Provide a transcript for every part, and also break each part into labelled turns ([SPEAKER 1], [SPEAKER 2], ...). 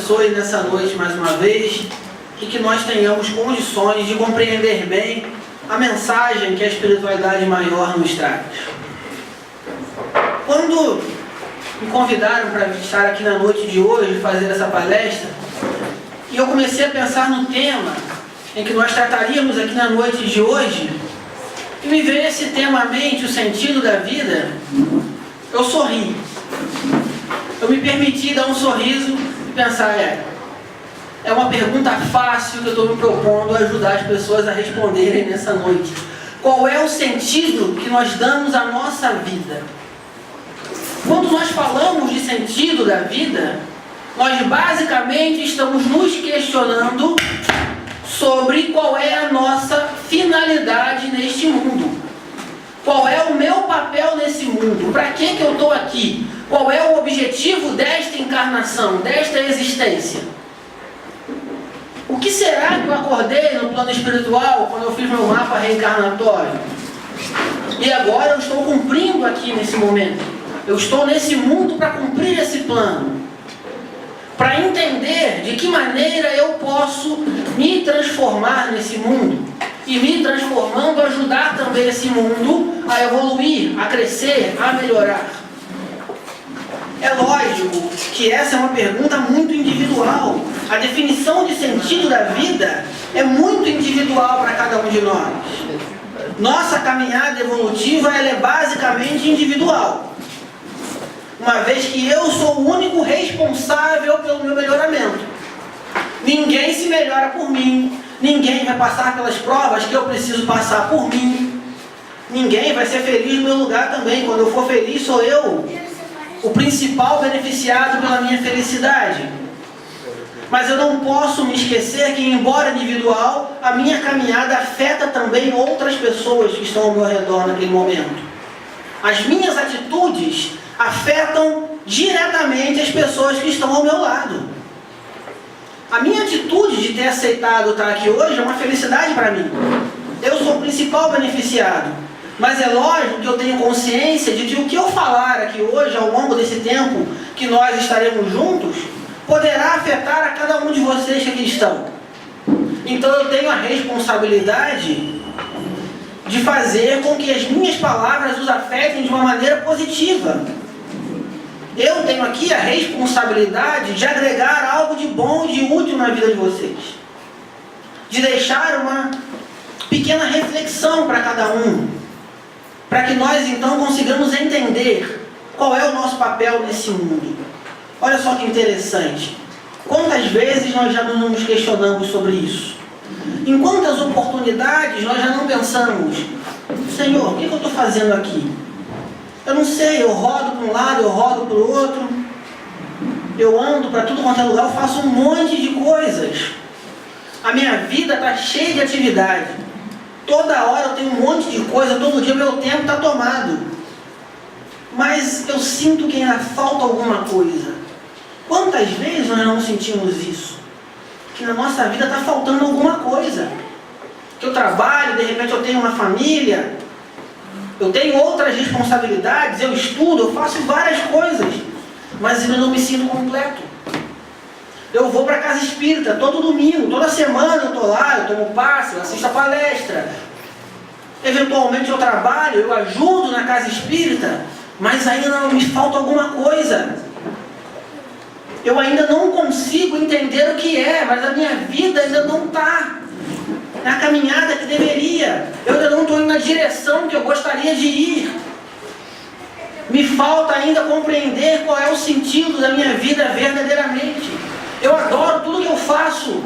[SPEAKER 1] abençoe nessa noite mais uma vez e que nós tenhamos condições de compreender bem a mensagem que a espiritualidade maior nos traz. Quando me convidaram para estar aqui na noite de hoje, fazer essa palestra, e eu comecei a pensar no tema em que nós trataríamos aqui na noite de hoje, e me veio esse tema à mente, o sentido da vida, eu sorri. Eu me permiti dar um sorriso e pensar, é uma pergunta fácil que eu estou me propondo a ajudar as pessoas a responderem nessa noite. Qual é o sentido que nós damos à nossa vida? Quando nós falamos de sentido da vida, nós basicamente estamos nos questionando sobre qual é a nossa finalidade neste mundo. Qual é o meu papel nesse mundo? Para que eu estou aqui? Qual é o objetivo desta encarnação, desta existência? O que será que eu acordei no plano espiritual quando eu fiz meu mapa reencarnatório? E agora eu estou cumprindo aqui nesse momento. Eu estou nesse mundo para cumprir esse plano. Para entender de que maneira eu posso me transformar nesse mundo. E me transformando, ajudar também esse mundo a evoluir, a crescer, a melhorar. É lógico que essa é uma pergunta muito individual. A definição de sentido da vida é muito individual para cada um de nós. Nossa caminhada evolutiva ela é basicamente individual. Uma vez que eu sou o único responsável pelo meu melhoramento. Ninguém se melhora por mim. Ninguém vai passar pelas provas que eu preciso passar por mim. Ninguém vai ser feliz no meu lugar também. Quando eu for feliz, sou eu o principal beneficiado pela minha felicidade. Mas eu não posso me esquecer que, embora individual, a minha caminhada afeta também outras pessoas que estão ao meu redor naquele momento. As minhas atitudes afetam diretamente as pessoas que estão ao meu lado. A minha atitude de ter aceitado estar aqui hoje é uma felicidade para mim. Eu sou o principal beneficiado. Mas é lógico que eu tenho consciência de que o que eu falar aqui hoje, ao longo desse tempo que nós estaremos juntos, poderá afetar a cada um de vocês que aqui estão. Então eu tenho a responsabilidade de fazer com que as minhas palavras os afetem de uma maneira positiva. Eu tenho aqui a responsabilidade de agregar algo de bom e de útil na vida de vocês. De deixar uma pequena reflexão para cada um. Para que nós então consigamos entender qual é o nosso papel nesse mundo. Olha só que interessante. Quantas vezes nós já não nos questionamos sobre isso? Em quantas oportunidades nós já não pensamos, Senhor, o que eu estou fazendo aqui? Eu não sei, eu rodo para um lado, eu rodo para o outro. Eu ando para tudo quanto é lugar, eu faço um monte de coisas. A minha vida está cheia de atividade. Toda hora eu tenho um monte de coisa, todo dia meu tempo está tomado. Mas eu sinto que ainda falta alguma coisa. Quantas vezes nós não sentimos isso? Que na nossa vida está faltando alguma coisa. Que eu trabalho, de repente eu tenho uma família, eu tenho outras responsabilidades, eu estudo, eu faço várias coisas, mas eu não me sinto completo. Eu vou para a casa espírita todo domingo, toda semana eu estou lá, eu tomo passe, eu assisto a palestra. Eventualmente eu trabalho, eu ajudo na casa espírita, mas ainda me falta alguma coisa. Eu ainda não consigo entender o que é, mas a minha vida ainda não está na caminhada que deveria. Eu ainda não estou indo na direção que eu gostaria de ir. Me falta ainda compreender qual é o sentido da minha vida verdadeiramente. Eu adoro tudo que eu faço,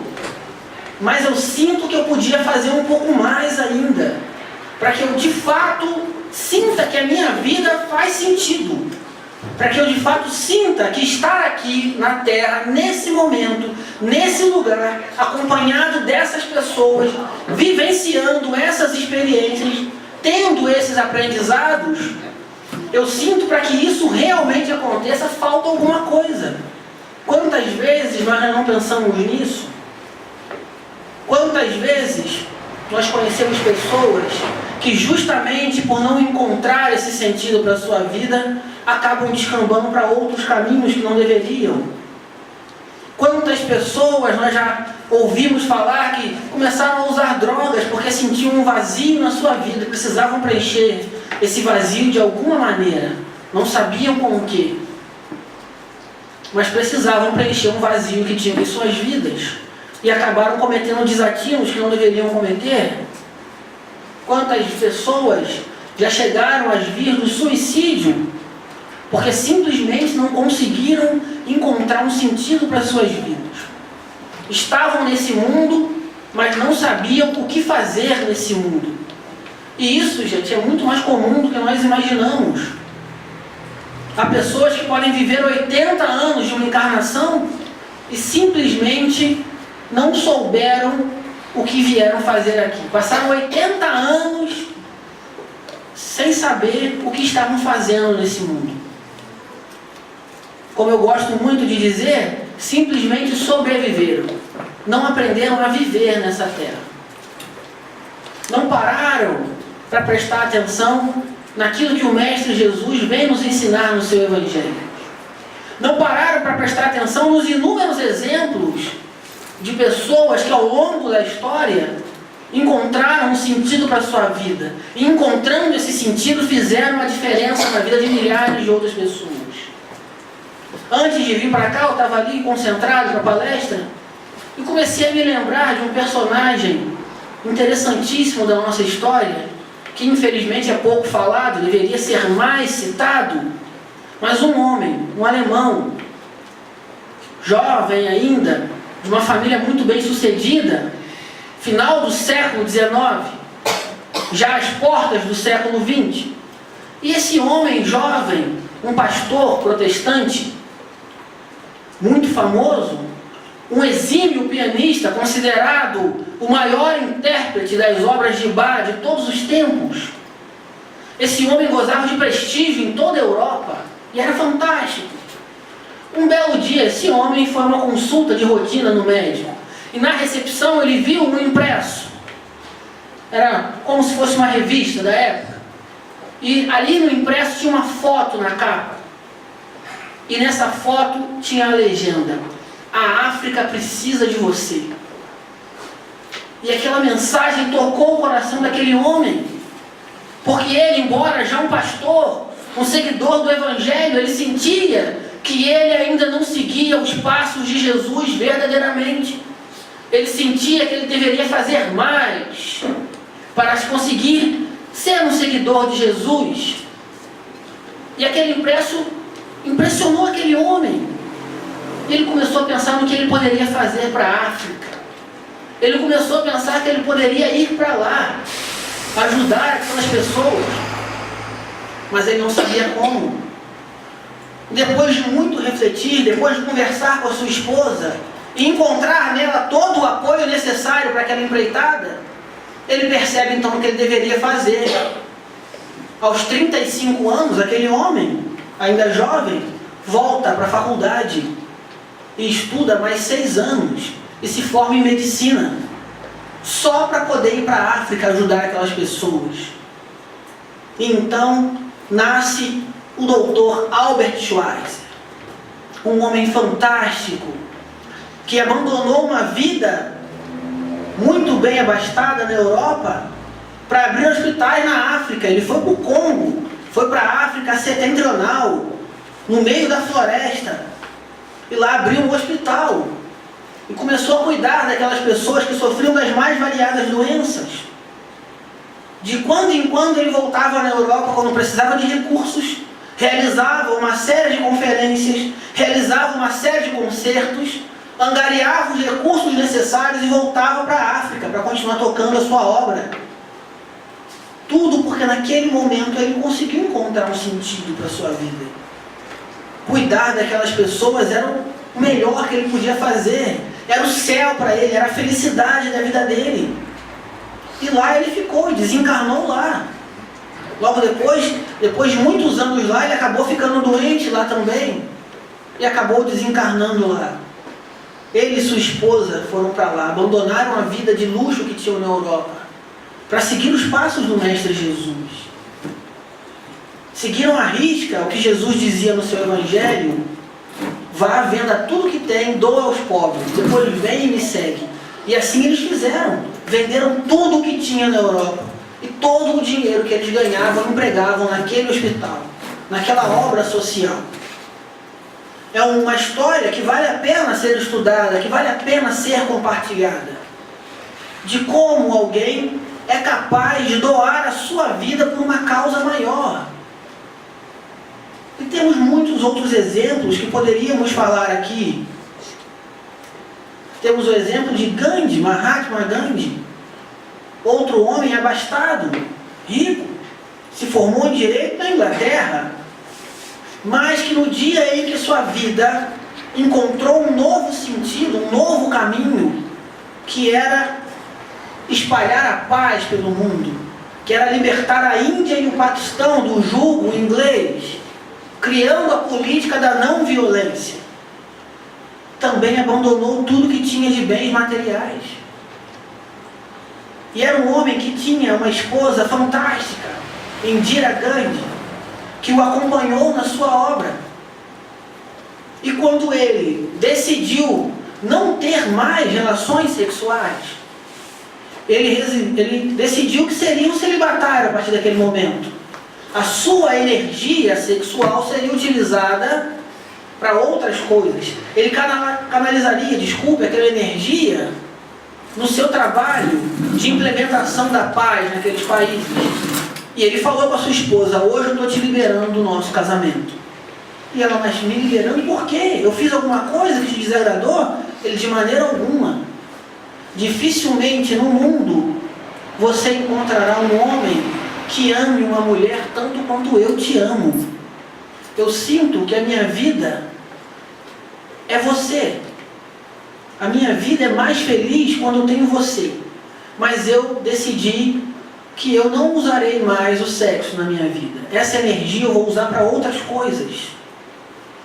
[SPEAKER 1] mas eu sinto que eu podia fazer um pouco mais ainda, para que eu de fato sinta que a minha vida faz sentido, para que eu de fato sinta que estar aqui na Terra, nesse momento, nesse lugar, acompanhado dessas pessoas, vivenciando essas experiências, tendo esses aprendizados, eu sinto para que isso realmente aconteça, falta alguma coisa. Quantas vezes nós não pensamos nisso? Quantas vezes nós conhecemos pessoas que justamente por não encontrar esse sentido para a sua vida, acabam descambando para outros caminhos que não deveriam? Quantas pessoas nós já ouvimos falar que começaram a usar drogas porque sentiam um vazio na sua vida, precisavam preencher esse vazio de alguma maneira, não sabiam com o que, mas precisavam preencher um vazio que tinham em suas vidas e acabaram cometendo desatinos que não deveriam cometer. Quantas pessoas já chegaram a vir do suicídio porque simplesmente não conseguiram encontrar um sentido para suas vidas. Estavam nesse mundo, mas não sabiam o que fazer nesse mundo. E isso, gente, é muito mais comum do que nós imaginamos. Há pessoas que podem viver 80 anos de uma encarnação e simplesmente não souberam o que vieram fazer aqui. Passaram 80 anos sem saber o que estavam fazendo nesse mundo. Como eu gosto muito de dizer, simplesmente sobreviveram. Não aprenderam a viver nessa terra. Não pararam para prestar atenção naquilo que o Mestre Jesus vem nos ensinar no seu Evangelho. Não pararam para prestar atenção nos inúmeros exemplos de pessoas que ao longo da história encontraram um sentido para a sua vida. E encontrando esse sentido, fizeram uma diferença na vida de milhares de outras pessoas. Antes de vir para cá, eu estava ali concentrado para a palestra e comecei a me lembrar de um personagem interessantíssimo da nossa história, que infelizmente é pouco falado, deveria ser mais citado, mas um homem, um alemão, jovem ainda, de uma família muito bem sucedida, final do século XIX, já às portas do século XX. E esse homem jovem, um pastor protestante, muito famoso, um exímio pianista, considerado o maior intérprete das obras de Bach de todos os tempos. Esse homem gozava de prestígio em toda a Europa e era fantástico. Um belo dia, esse homem foi a uma consulta de rotina no médico e na recepção ele viu um impresso. Era como se fosse uma revista da época. E ali no impresso tinha uma foto na capa. E nessa foto tinha a legenda: a África precisa de você. E aquela mensagem tocou o coração daquele homem, porque ele, embora já um pastor, um seguidor do Evangelho, ele sentia que ele ainda não seguia os passos de Jesus verdadeiramente. Ele sentia que ele deveria fazer mais para conseguir ser um seguidor de Jesus. E aquele impresso impressionou aquele homem. Ele começou a pensar no que ele poderia fazer para a África. Ele começou a pensar que ele poderia ir para lá, ajudar aquelas pessoas. Mas ele não sabia como. Depois de muito refletir, depois de conversar com a sua esposa e encontrar nela todo o apoio necessário para aquela empreitada, ele percebe então o que ele deveria fazer. Aos 35 anos, aquele homem, ainda jovem, volta para a faculdade e estuda mais 6 anos e se forma em medicina, só para poder ir para a África ajudar aquelas pessoas. E então nasce o doutor Albert Schweitzer, um homem fantástico, que abandonou uma vida muito bem abastada na Europa para abrir hospitais na África. Ele foi para o Congo, foi para a África setentrional, no meio da floresta, e lá abriu um hospital e começou a cuidar daquelas pessoas que sofriam das mais variadas doenças. De quando em quando ele voltava na Europa quando precisava de recursos, realizava uma série de conferências, realizava uma série de concertos, angariava os recursos necessários e voltava para a África para continuar tocando a sua obra. Tudo porque naquele momento ele conseguiu encontrar um sentido para a sua vida. Cuidar daquelas pessoas era o melhor que ele podia fazer. Era o céu para ele, era a felicidade da vida dele. E lá ele ficou, desencarnou lá. Logo depois de muitos anos lá, ele acabou ficando doente lá também. E acabou desencarnando lá. Ele e sua esposa foram para lá, abandonaram a vida de luxo que tinham na Europa, para seguir os passos do Mestre Jesus. Seguiram à risca o que Jesus dizia no seu Evangelho: vá, venda tudo que tem, doa aos pobres, depois vem e me segue. E assim eles fizeram, venderam tudo o que tinha na Europa, e todo o dinheiro que eles ganhavam, empregavam naquele hospital, naquela obra social. É uma história que vale a pena ser estudada, que vale a pena ser compartilhada, de como alguém é capaz de doar a sua vida por uma causa maior. E temos muitos outros exemplos que poderíamos falar aqui. Temos o exemplo de Gandhi, Mahatma Gandhi, outro homem abastado, rico, se formou em direito na Inglaterra, mas que no dia em que sua vida encontrou um novo sentido, um novo caminho, que era espalhar a paz pelo mundo, que era libertar a Índia e o Paquistão do jugo inglês, criando a política da não violência, também abandonou tudo que tinha de bens materiais. E era um homem que tinha uma esposa fantástica, Indira Gandhi, que o acompanhou na sua obra. E quando ele decidiu não ter mais relações sexuais, ele decidiu que seria um celibatário a partir daquele momento. A sua energia sexual seria utilizada para outras coisas. Ele canalizaria, aquela energia no seu trabalho de implementação da paz naqueles países. E ele falou com a sua esposa: hoje eu estou te liberando do nosso casamento. E ela: mas me liberando por quê? Eu fiz alguma coisa que te desagradou? Ele: de maneira alguma. Dificilmente no mundo você encontrará um homem que ame uma mulher tanto quanto eu te amo. Eu sinto que a minha vida é você. A minha vida é mais feliz quando eu tenho você. Mas eu decidi que eu não usarei mais o sexo na minha vida. Essa energia eu vou usar para outras coisas.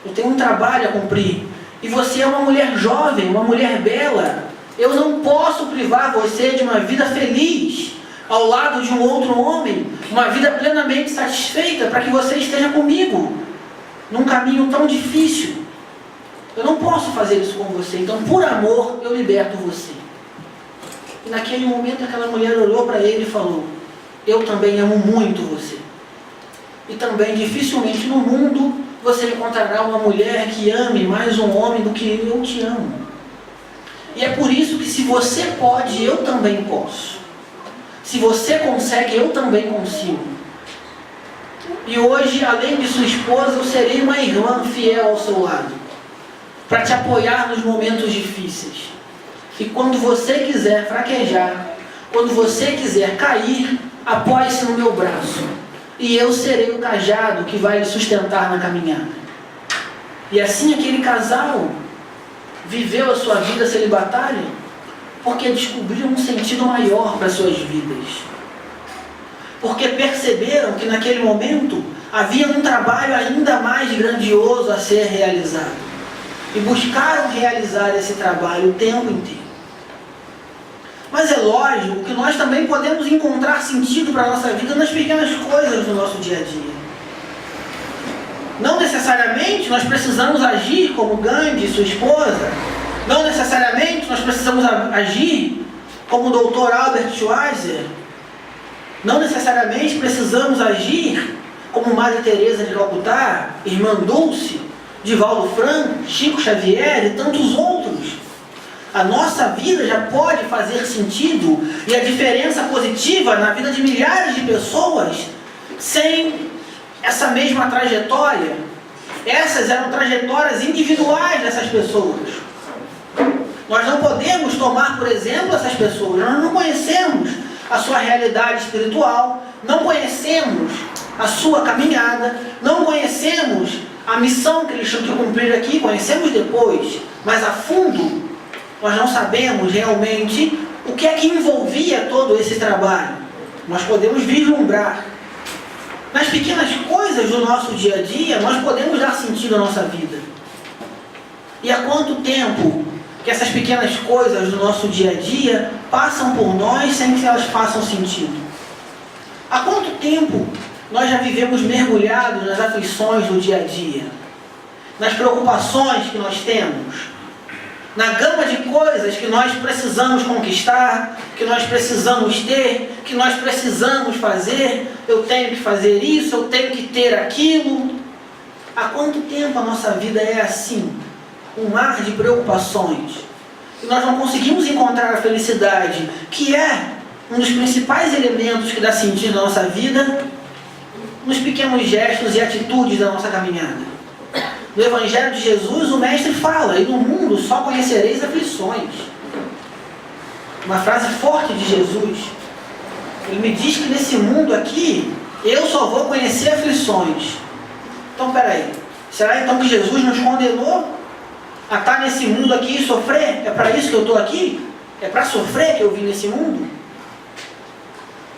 [SPEAKER 1] Eu tenho um trabalho a cumprir. E você é uma mulher jovem, uma mulher bela. Eu não posso privar você de uma vida feliz ao lado de um outro homem, uma vida plenamente satisfeita, para que você esteja comigo num caminho tão difícil. Eu não posso fazer isso com você, então por amor eu liberto você. E naquele momento aquela mulher olhou para ele e falou: eu também amo muito você. E também dificilmente no mundo você encontrará uma mulher que ame mais um homem do que eu te amo. E é por isso que se você pode, eu também posso. Se você consegue, eu também consigo. E hoje, além de sua esposa, eu serei uma irmã fiel ao seu lado, para te apoiar nos momentos difíceis. E quando você quiser fraquejar, quando você quiser cair, apoie-se no meu braço. E eu serei o cajado que vai lhe sustentar na caminhada. E assim aquele casal viveu a sua vida celibatária, porque descobriram um sentido maior para suas vidas. Porque perceberam que naquele momento havia um trabalho ainda mais grandioso a ser realizado. E buscaram realizar esse trabalho o tempo inteiro. Mas é lógico que nós também podemos encontrar sentido para a nossa vida nas pequenas coisas do nosso dia a dia. Não necessariamente nós precisamos agir como Gandhi e sua esposa. Não necessariamente nós precisamos agir como o Dr. Albert Schweitzer. Não necessariamente precisamos agir como Maria Teresa de Calcutá, Irmã Dulce, Divaldo Franco, Chico Xavier e tantos outros. A nossa vida já pode fazer sentido e a diferença positiva na vida de milhares de pessoas sem essa mesma trajetória. Essas eram trajetórias individuais dessas pessoas. Nós não podemos tomar, por exemplo, essas pessoas. Nós não conhecemos a sua realidade espiritual, não conhecemos a sua caminhada, não conhecemos a missão que eles tinham que cumprir aqui, conhecemos depois, mas a fundo nós não sabemos realmente o que é que envolvia todo esse trabalho. Nós podemos vislumbrar. Nas pequenas coisas do nosso dia a dia, nós podemos dar sentido à nossa vida. E há quanto tempo que essas pequenas coisas do nosso dia a dia passam por nós sem que elas façam sentido? Há quanto tempo nós já vivemos mergulhados nas aflições do dia a dia? nas preocupações que nós temos, na gama de coisas que nós precisamos conquistar, que nós precisamos ter, que nós precisamos fazer. Eu tenho que fazer isso, eu tenho que ter aquilo. Há quanto tempo a nossa vida é assim? Um mar de preocupações. E nós não conseguimos encontrar a felicidade, que é um dos principais elementos que dá sentido à nossa vida, nos pequenos gestos e atitudes da nossa caminhada. No Evangelho de Jesus, o Mestre fala: e no mundo só conhecereis aflições. Uma frase forte de Jesus. Ele me diz que nesse mundo aqui, eu só vou conhecer aflições. Então, peraí, será então que Jesus nos condenou a estar nesse mundo aqui e sofrer? É para isso que eu estou aqui? É para sofrer que eu vim nesse mundo?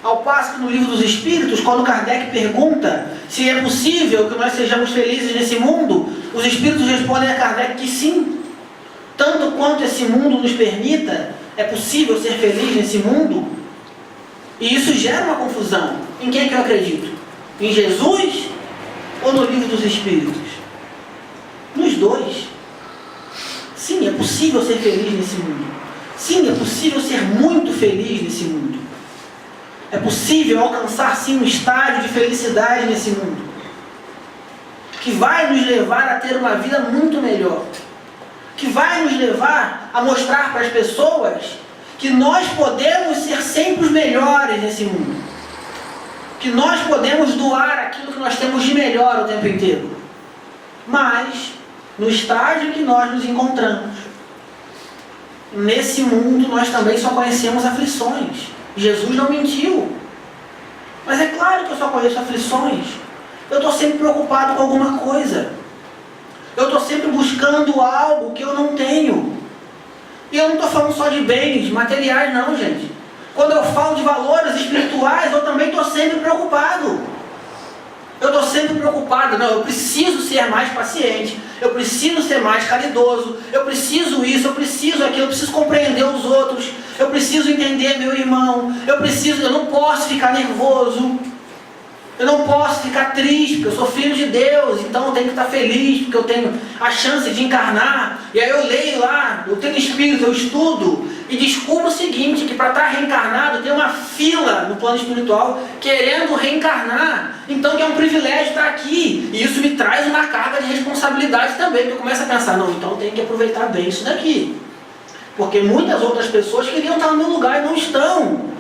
[SPEAKER 1] Ao passo que no Livro dos Espíritos, quando Kardec pergunta se é possível que nós sejamos felizes nesse mundo, os Espíritos respondem a Kardec que sim. Tanto quanto esse mundo nos permita, é possível ser feliz nesse mundo. E isso gera uma confusão. Em quem que eu acredito? Em Jesus ou no Livro dos Espíritos? Nos dois. Sim, é possível ser feliz nesse mundo. Sim, é possível ser muito feliz nesse mundo. É possível alcançar sim um estágio de felicidade nesse mundo, que vai nos levar a ter uma vida muito melhor, que vai nos levar a mostrar para as pessoas que nós podemos ser sempre os melhores nesse mundo, que nós podemos doar aquilo que nós temos de melhor o tempo inteiro, mas no estágio que nós nos encontramos, nesse mundo nós também só conhecemos aflições. Jesus não mentiu. Mas é claro que eu só conheço aflições. Eu estou sempre preocupado com alguma coisa. Eu estou sempre buscando algo que eu não tenho. E eu não estou falando só de bens materiais não, gente. Quando eu falo de valores espirituais, eu também estou sempre preocupado. Eu estou sempre preocupado. Não, eu preciso ser mais paciente. Eu preciso ser mais caridoso. Eu preciso isso, eu preciso aquilo. Eu preciso compreender os outros. Eu preciso entender meu irmão. Eu não posso ficar nervoso. Eu não posso ficar triste, porque eu sou filho de Deus, então eu tenho que estar feliz, porque eu tenho a chance de encarnar. E aí eu leio lá, eu tenho espírito, eu estudo, e descubro o seguinte, que para estar reencarnado tem uma fila no plano espiritual querendo reencarnar. Então que é um privilégio estar aqui. E isso me traz uma carga de responsabilidade também, porque eu começo a pensar, não, então eu tenho que aproveitar bem isso daqui. Porque muitas outras pessoas queriam estar no meu lugar e não estão.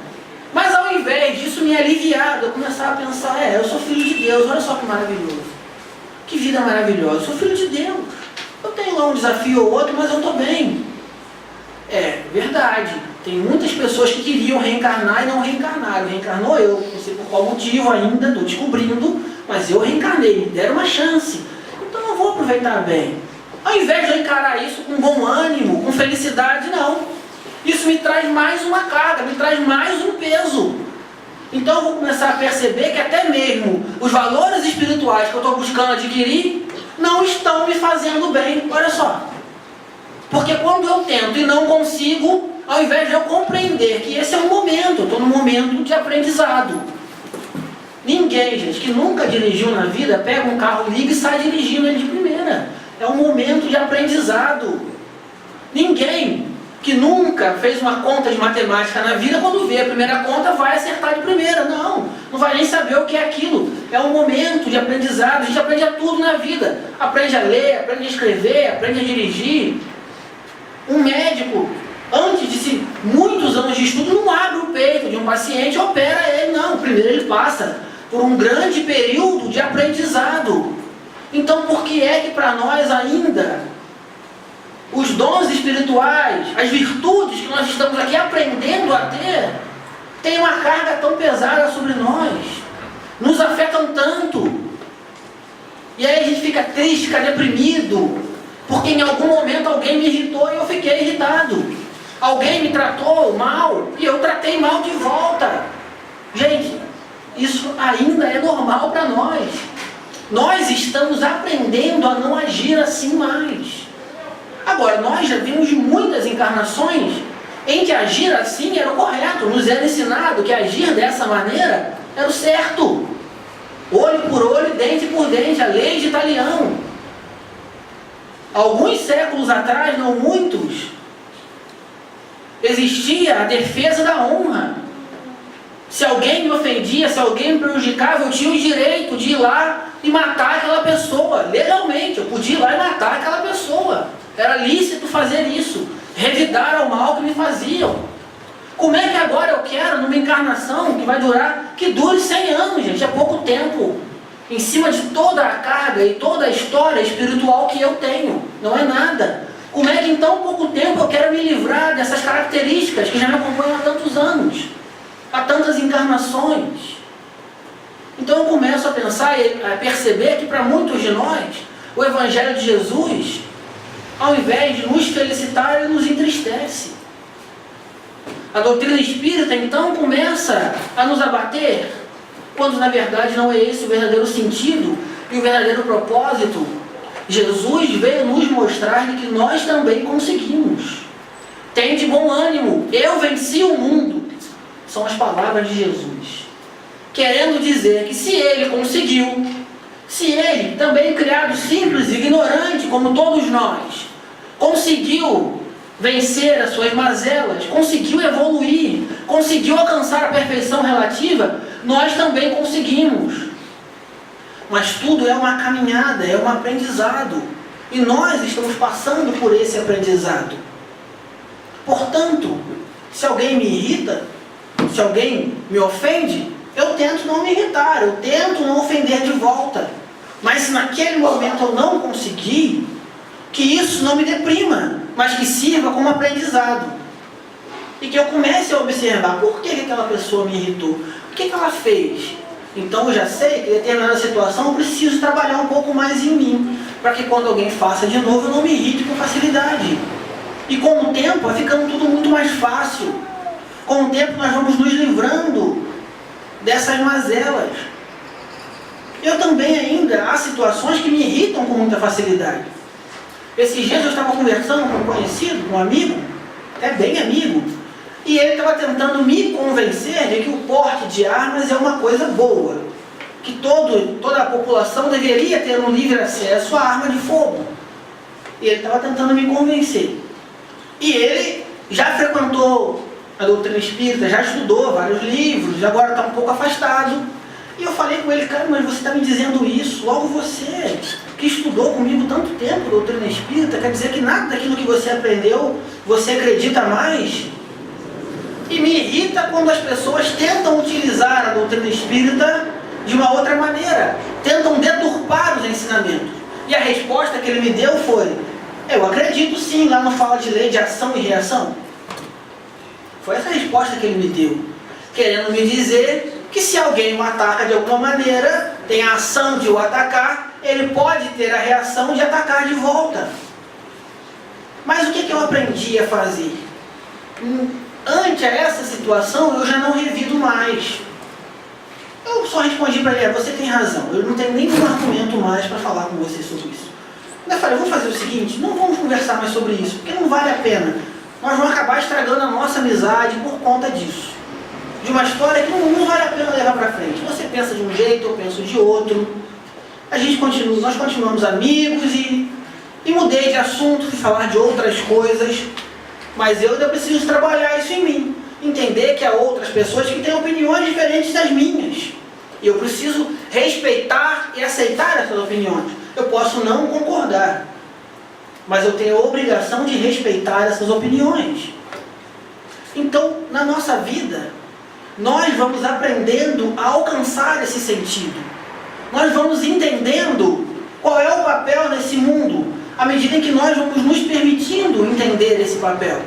[SPEAKER 1] Mas ao invés disso me aliviar, eu começar a pensar, eu sou filho de Deus, olha só que maravilhoso. Que vida maravilhosa, eu sou filho de Deus. Eu tenho lá um desafio ou outro, mas eu estou bem. É verdade, tem muitas pessoas que queriam reencarnar e não reencarnaram. Reencarnou eu, não sei por qual motivo ainda, estou descobrindo, mas eu reencarnei, me deram uma chance. Então eu vou aproveitar bem. Ao invés de eu encarar isso com bom ânimo, com felicidade, não. Isso me traz mais uma carga, me traz mais um peso. Então eu vou começar a perceber que até mesmo os valores espirituais que eu estou buscando adquirir não estão me fazendo bem. Olha só. Porque quando eu tento e não consigo, ao invés de eu compreender que esse é um momento, eu estou num momento de aprendizado. Ninguém, gente, que nunca dirigiu na vida, pega um carro, liga e sai dirigindo ele de primeira. É um momento de aprendizado. Ninguém que nunca fez uma conta de matemática na vida, quando vê a primeira conta, vai acertar de primeira. Não vai nem saber o que é aquilo. É um momento de aprendizado, a gente aprende a tudo na vida. Aprende a ler, aprende a escrever, aprende a dirigir. Um médico, antes de muitos anos de estudo, não abre o peito de um paciente e opera ele, não. Primeiro ele passa por um grande período de aprendizado. Então por que é que para nós ainda os dons espirituais, as virtudes que nós estamos aqui aprendendo a ter, tem uma carga tão pesada sobre nós, nos afetam tanto, e aí a gente fica triste, fica deprimido, porque em algum momento alguém me irritou e eu fiquei irritado, alguém me tratou mal e eu tratei mal de volta. Gente, isso ainda é normal para nós. Nós estamos aprendendo a não agir assim mais. Agora, nós já vimos muitas encarnações em que agir assim era o correto. Nos era ensinado que agir dessa maneira era o certo. Olho por olho, dente por dente, a lei de Italião. Alguns séculos atrás, não muitos, existia a defesa da honra. Se alguém me ofendia, se alguém me prejudicava, eu tinha o direito de ir lá e matar aquela pessoa. Legalmente, eu podia ir lá e matar aquela pessoa. Era lícito fazer isso, revidar ao mal que me faziam. Como é que agora eu quero, numa encarnação que vai durar, que dure 100 anos, gente, é pouco tempo, em cima de toda a carga e toda a história espiritual que eu tenho, não é nada. Como é que em tão pouco tempo eu quero me livrar dessas características que já me acompanham há tantos anos, há tantas encarnações? Então eu começo a pensar e a perceber que para muitos de nós, o Evangelho de Jesus, ao invés de nos felicitar, ele nos entristece. A doutrina espírita então começa a nos abater, quando na verdade não é esse o verdadeiro sentido e o verdadeiro propósito. Jesus veio nos mostrar que nós também conseguimos. Tende bom ânimo, eu venci o mundo. São as palavras de Jesus. Querendo dizer que se ele conseguiu, se ele, também criado simples e ignorante como todos nós, conseguiu vencer as suas mazelas, conseguiu evoluir, conseguiu alcançar a perfeição relativa, nós também conseguimos. Mas tudo é uma caminhada, é um aprendizado. E nós estamos passando por esse aprendizado. Portanto, se alguém me irrita, se alguém me ofende, eu tento não me irritar, eu tento não ofender de volta. Mas se naquele momento eu não conseguir, que isso não me deprima, mas que sirva como aprendizado. E que eu comece a observar por que aquela pessoa me irritou, o que ela fez. Então eu já sei que em determinada situação eu preciso trabalhar um pouco mais em mim, para que quando alguém faça de novo eu não me irrite com facilidade. E com o tempo vai ficando tudo muito mais fácil. Com o tempo nós vamos nos livrando dessas mazelas. Eu também ainda, há situações que me irritam com muita facilidade. Esses dias eu estava conversando com um conhecido, um amigo, até bem amigo, e ele estava tentando me convencer de que o porte de armas é uma coisa boa, que toda a população deveria ter um livre acesso à arma de fogo. E ele estava tentando me convencer. E ele já frequentou a doutrina espírita, já estudou vários livros, agora está um pouco afastado. E eu falei com ele, cara, mas você está me dizendo isso, logo você, que estudou comigo tanto tempo doutrina espírita, quer dizer que nada daquilo que você aprendeu, você acredita mais? E me irrita quando as pessoas tentam utilizar a doutrina espírita de uma outra maneira, tentam deturpar os ensinamentos. E a resposta que ele me deu foi, eu acredito sim, lá não fala de lei de ação e reação. Foi essa a resposta que ele me deu, querendo me dizer que se alguém o ataca de alguma maneira, tem a ação de o atacar, ele pode ter a reação de atacar de volta. Mas o que eu aprendi a fazer? Ante a essa situação, eu já não revido mais. Eu só respondi para ele, você tem razão, eu não tenho nenhum argumento mais para falar com você sobre isso. Eu falei, vamos fazer o seguinte, não vamos conversar mais sobre isso, porque não vale a pena. Nós vamos acabar estragando a nossa amizade por conta disso. De uma história que não vale a pena levar para frente. Você pensa de um jeito, eu penso de outro. Nós continuamos amigos e mudei de assunto, fui falar de outras coisas. Mas eu ainda preciso trabalhar isso em mim. Entender que há outras pessoas que têm opiniões diferentes das minhas. E eu preciso respeitar e aceitar essas opiniões. Eu posso não concordar, mas eu tenho a obrigação de respeitar essas opiniões. Então, na nossa vida, nós vamos aprendendo a alcançar esse sentido. Nós vamos entendendo qual é o papel nesse mundo, à medida em que nós vamos nos permitindo entender esse papel.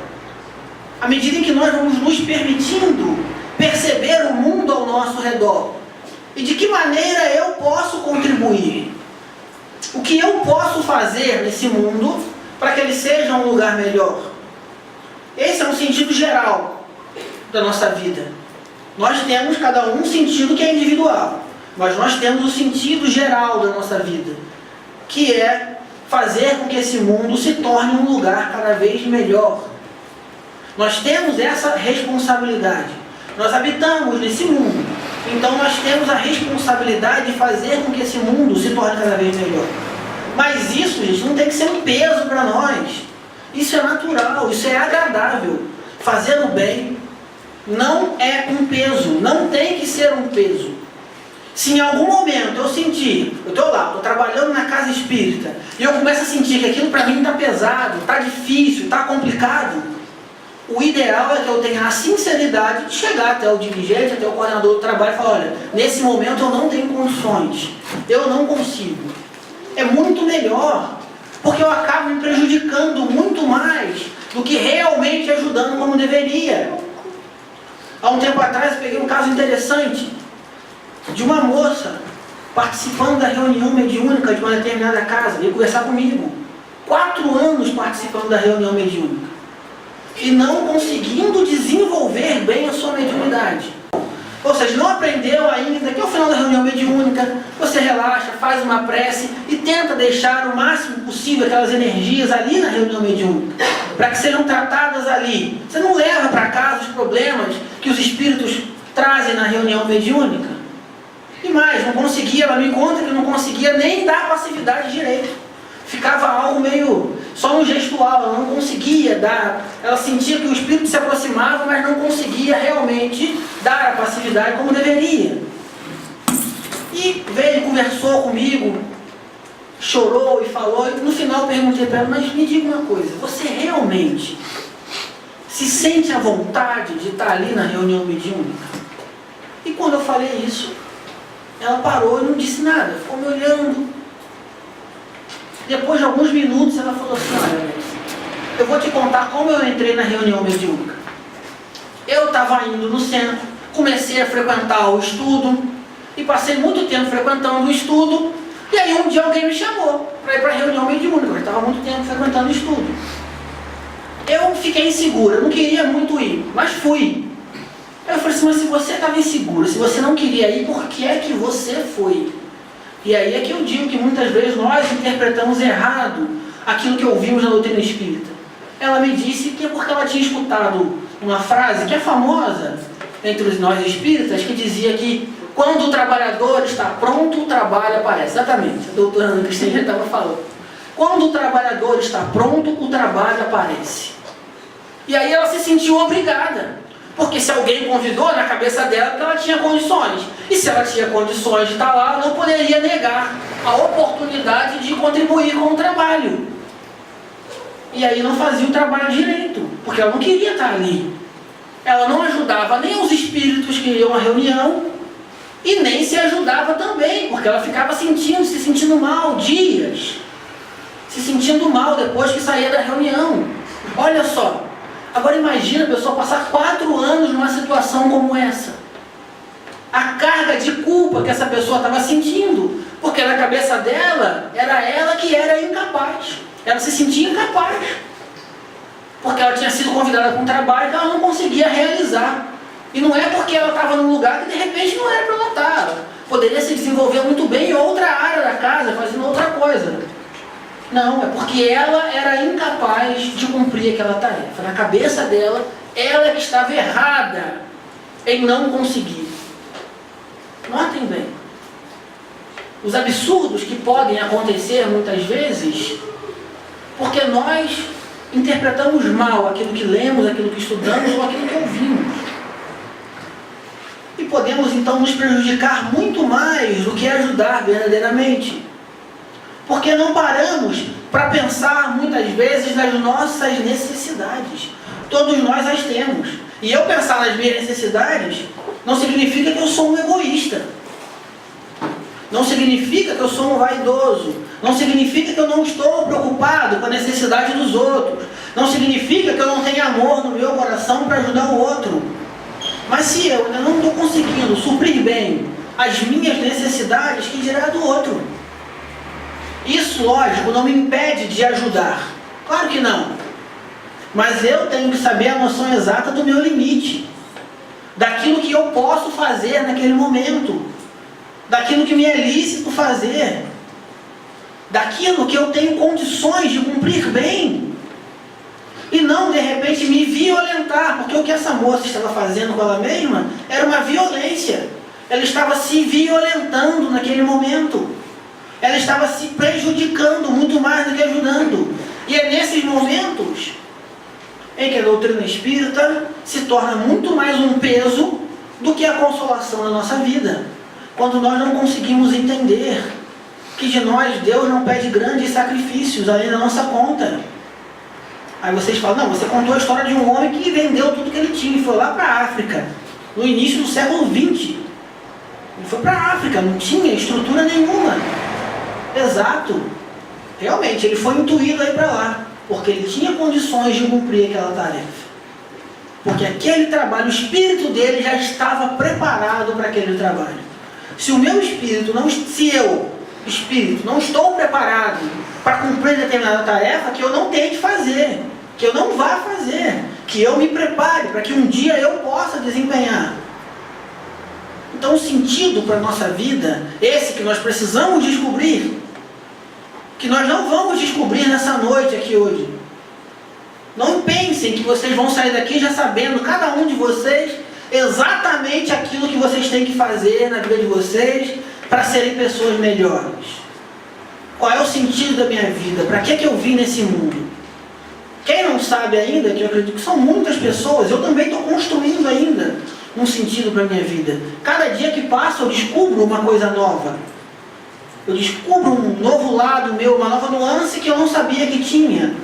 [SPEAKER 1] À medida em que nós vamos nos permitindo perceber o mundo ao nosso redor. E de que maneira eu posso contribuir. O que eu posso fazer nesse mundo para que ele seja um lugar melhor. Esse é um sentido geral da nossa vida. Nós temos cada um sentido que é individual, mas nós temos o sentido geral da nossa vida, que é fazer com que esse mundo se torne um lugar cada vez melhor. Nós temos essa responsabilidade. Nós habitamos nesse mundo, então nós temos a responsabilidade de fazer com que esse mundo se torne cada vez melhor. Mas isso, gente, não tem que ser um peso para nós. Isso é natural, isso é agradável. Fazer o bem não é um peso, não tem que ser um peso. Se em algum momento eu sentir, eu estou lá, estou trabalhando na casa espírita, e eu começo a sentir que aquilo para mim está pesado, está difícil, está complicado, o ideal é que eu tenha a sinceridade de chegar até o dirigente, até o coordenador do trabalho e falar, olha, nesse momento eu não tenho condições, eu não consigo. É muito melhor, porque eu acabo me prejudicando muito mais do que realmente ajudando como deveria. Há um tempo atrás eu peguei um caso interessante de uma moça participando da reunião mediúnica de uma determinada casa, veio conversar comigo. 4 anos participando da reunião mediúnica e não conseguindo desenvolver bem a sua mediunidade. Ou seja, não aprendeu ainda que ao final da reunião mediúnica você relaxa, faz uma prece e tenta deixar o máximo possível aquelas energias ali na reunião mediúnica, para que sejam tratadas ali. Você não leva para casa os problemas que os espíritos trazem na reunião mediúnica. E mais, não conseguia, ela me conta que não conseguia nem dar passividade direito. Ficava algo meio só no gestual, ela não conseguia dar, ela sentia que o espírito se aproximava, mas não conseguia realmente dar a passividade como deveria. E veio, conversou comigo, chorou e falou, e no final eu perguntei para ela, mas me diga uma coisa, você realmente se sente à vontade de estar ali na reunião mediúnica? E quando eu falei isso, ela parou e não disse nada, ficou me olhando. Depois de alguns minutos ela falou assim, olha, Alex, eu vou te contar como eu entrei na reunião mediúnica. Eu estava indo no centro, comecei a frequentar o estudo, e passei muito tempo frequentando o estudo, e aí um dia alguém me chamou para ir para a reunião mediúnica, eu estava muito tempo frequentando o estudo. Eu fiquei insegura, não queria muito ir, mas fui. Aí eu falei assim, mas se você estava insegura, se você não queria ir, por que é que você foi? E aí é que eu digo que muitas vezes nós interpretamos errado aquilo que ouvimos na doutrina espírita. Ela me disse que é porque ela tinha escutado uma frase que é famosa entre nós espíritas, que dizia que quando o trabalhador está pronto, o trabalho aparece. Exatamente, a doutora Ana Cristina estava falando. Quando o trabalhador está pronto, o trabalho aparece. E aí ela se sentiu obrigada. Porque se alguém convidou na cabeça dela, porque ela tinha condições. E se ela tinha condições de estar lá, ela não poderia negar a oportunidade de contribuir com o trabalho. E aí não fazia o trabalho direito, porque ela não queria estar ali. Ela não ajudava nem os espíritos que iam à reunião, e nem se ajudava também, porque ela ficava se sentindo mal dias. Se sentindo mal depois que saía da reunião. Olha só. Agora imagina a pessoa passar 4 anos numa situação como essa. A carga de culpa que essa pessoa estava sentindo. Porque na cabeça dela, era ela que era incapaz. Ela se sentia incapaz. Porque ela tinha sido convidada para um trabalho que ela não conseguia realizar. E não é porque ela estava num lugar que de repente não era para ela estar. Ela poderia se desenvolver muito bem em outra área da casa, fazendo outra coisa. Não, é porque ela era incapaz de cumprir aquela tarefa. Na cabeça dela, ela que estava errada em não conseguir. Notem bem. Os absurdos que podem acontecer muitas vezes, porque nós interpretamos mal aquilo que lemos, aquilo que estudamos ou aquilo que ouvimos. E podemos então nos prejudicar muito mais do que ajudar verdadeiramente. Porque não paramos para pensar muitas vezes nas nossas necessidades. Todos nós as temos. E eu pensar nas minhas necessidades não significa que eu sou um egoísta. Não significa que eu sou um vaidoso. Não significa que eu não estou preocupado com a necessidade dos outros. Não significa que eu não tenho amor no meu coração para ajudar o outro. Mas se eu ainda não estou conseguindo suprir bem as minhas necessidades, que dirá do outro? Isso, lógico, não me impede de ajudar. Claro que não. Mas eu tenho que saber a noção exata do meu limite. Daquilo que eu posso fazer naquele momento. Daquilo que me é lícito fazer. Daquilo que eu tenho condições de cumprir bem. E não, de repente, me violentar. Porque o que essa moça estava fazendo com ela mesma era uma violência. Ela estava se violentando naquele momento. ela estava se prejudicando muito mais do que ajudando. E é nesses momentos em que a doutrina espírita se torna muito mais um peso do que a consolação na nossa vida. Quando nós não conseguimos entender que de nós Deus não pede grandes sacrifícios além da nossa conta. Aí vocês falam, não, você contou a história de um homem que vendeu tudo que ele tinha e foi lá para a África, no início do século XX. Ele foi para a África, não tinha estrutura nenhuma. Exato. Realmente, ele foi intuído aí para lá, porque ele tinha condições de cumprir aquela tarefa. Porque aquele trabalho, o espírito dele já estava preparado para aquele trabalho. Se o meu espírito, espírito, não estou preparado para cumprir determinada tarefa, que eu não tente fazer, que eu não vá fazer, que eu me prepare para que um dia eu possa desempenhar. Então o sentido para a nossa vida, esse que nós precisamos descobrir, que nós não vamos descobrir nessa noite aqui hoje. Não pensem que vocês vão sair daqui já sabendo, cada um de vocês, exatamente aquilo que vocês têm que fazer na vida de vocês para serem pessoas melhores. Qual é o sentido da minha vida? Para que eu vim nesse mundo? Quem não sabe ainda, que eu acredito que são muitas pessoas, eu também estou construindo ainda um sentido para a minha vida. Cada dia que passa eu descubro uma coisa nova. Eu descubro um novo lado meu, uma nova nuance que eu não sabia que tinha.